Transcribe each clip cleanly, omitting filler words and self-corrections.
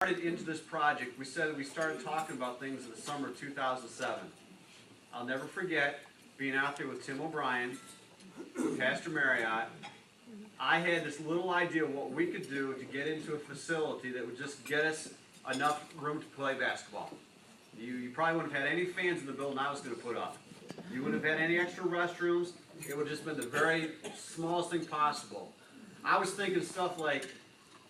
Into this project, we said we started talking about things in the summer of 2007. I'll never forget being out there with Tim O'Brien, Pastor Marriott. I had this little idea of what we could do to get into a facility that would just get us enough room to play basketball. You probably wouldn't have had any fans in the building I was going to put up. You wouldn't have had any extra restrooms. It would have just been the very smallest thing possible. I was thinking stuff like,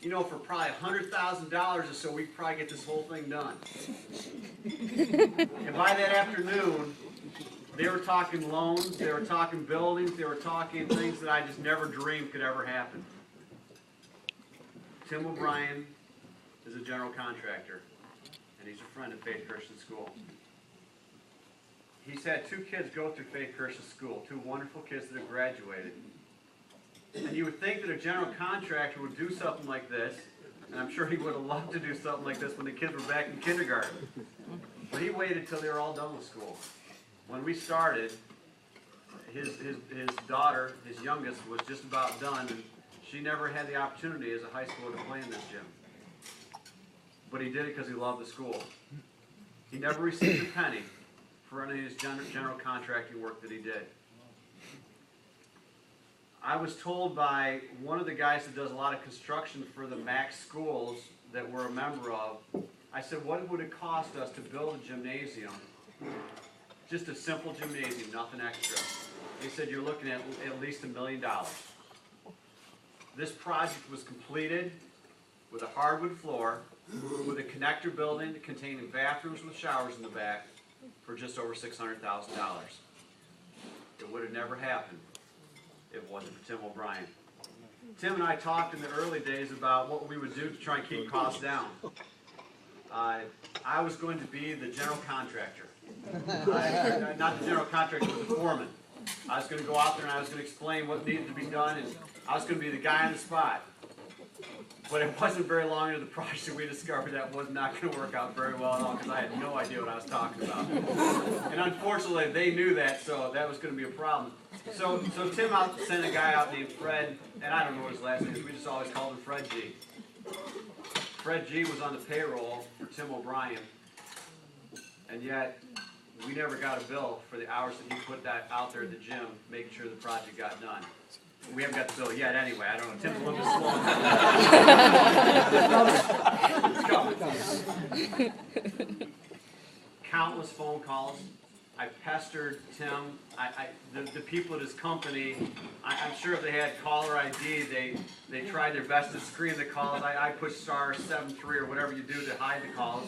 you know, for probably $100,000 or so, we could probably get this whole thing done. And by that afternoon, they were talking loans, they were talking buildings, they were talking things that I just never dreamed could ever happen. Tim O'Brien is a general contractor, and he's a friend of Faith Christian School. He's had 2 kids go through Faith Christian School, 2 wonderful kids that have graduated. And you would think that a general contractor would do something like this, and I'm sure he would have loved to do something like this when the kids were back in kindergarten. But he waited till they were all done with school. When we started, his daughter, his youngest, was just about done, and she never had the opportunity as a high schooler to play in this gym. But he did it because he loved the school. He never received a penny for any of his general contracting work that he did. I was told by one of the guys that does a lot of construction for the Max schools that we're a member of, I said, what would it cost us to build a gymnasium? Just a simple gymnasium, nothing extra. They said, you're looking at least $1 million. This project was completed with a hardwood floor, with a connector building containing bathrooms with showers in the back for just over $600,000. It would have never happened if it wasn't for Tim O'Brien. Tim and I talked in the early days about what we would do to try and keep costs down. I was going to be the general contractor. Not the general contractor, but the foreman. I was going to go out there and I was going to explain what needed to be done, and I was going to be the guy on the spot. But it wasn't very long into the project that we discovered that was not going to work out very well at all, because I had no idea what I was talking about. And unfortunately, they knew that, so that was going to be a problem. So Tim sent a guy out named Fred, and I don't know what his last name is, we just always called him Fred G. Fred G was on the payroll for Tim O'Brien, and yet we never got a bill for the hours that he put that out there at the gym, making sure the project got done. We haven't got the bill yet anyway. I don't know. Tim's a little bit slow. It's coming. Countless phone calls. I pestered Tim. The people at his company, I'm sure if they had caller ID, they tried their best to screen the calls. I pushed *73 or whatever you do to hide the calls.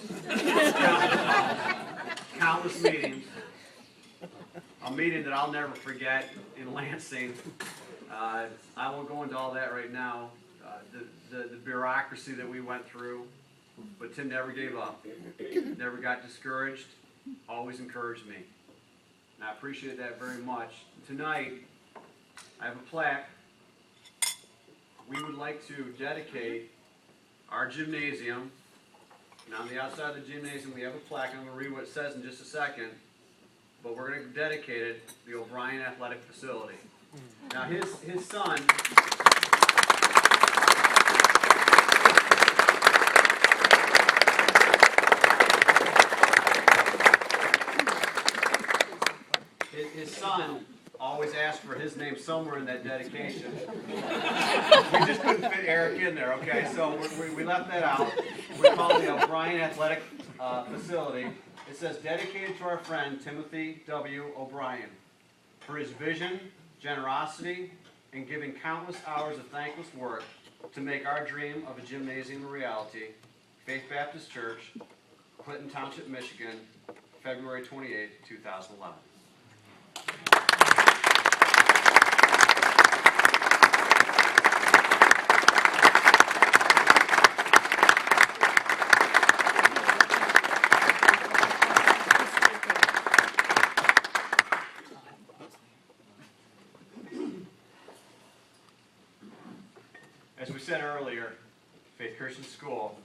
Countless meetings. A meeting that I'll never forget in Lansing. I won't go into all that right now, the bureaucracy that we went through, but Tim never gave up, never got discouraged, always encouraged me, and I appreciate that very much. Tonight, I have a plaque. We would like to dedicate our gymnasium, and on the outside of the gymnasium we have a plaque. I'm going to read what it says in just a second, but we're going to dedicate it to the O'Brien Athletic Facility. Now his son, always asked for his name somewhere in that dedication. We just couldn't fit Eric in there, okay? So we left that out. We called it the O'Brien Athletic Facility. It says, dedicated to our friend Timothy W. O'Brien for his vision, generosity, and giving countless hours of thankless work to make our dream of a gymnasium a reality. Faith Baptist Church, Clinton Township, Michigan, February 28, 2011. As we said earlier, Faith Christian School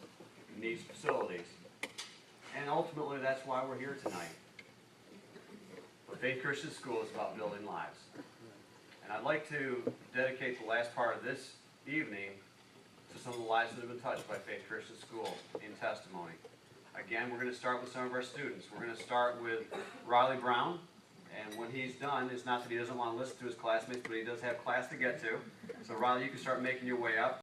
needs facilities. And ultimately, that's why we're here tonight. But Faith Christian School is about building lives. And I'd like to dedicate the last part of this evening to some of the lives that have been touched by Faith Christian School in testimony. Again, we're going to start with some of our students. We're going to start with Riley Brown. And when he's done, it's not that he doesn't want to listen to his classmates, but he does have class to get to. So Riley, you can start making your way up.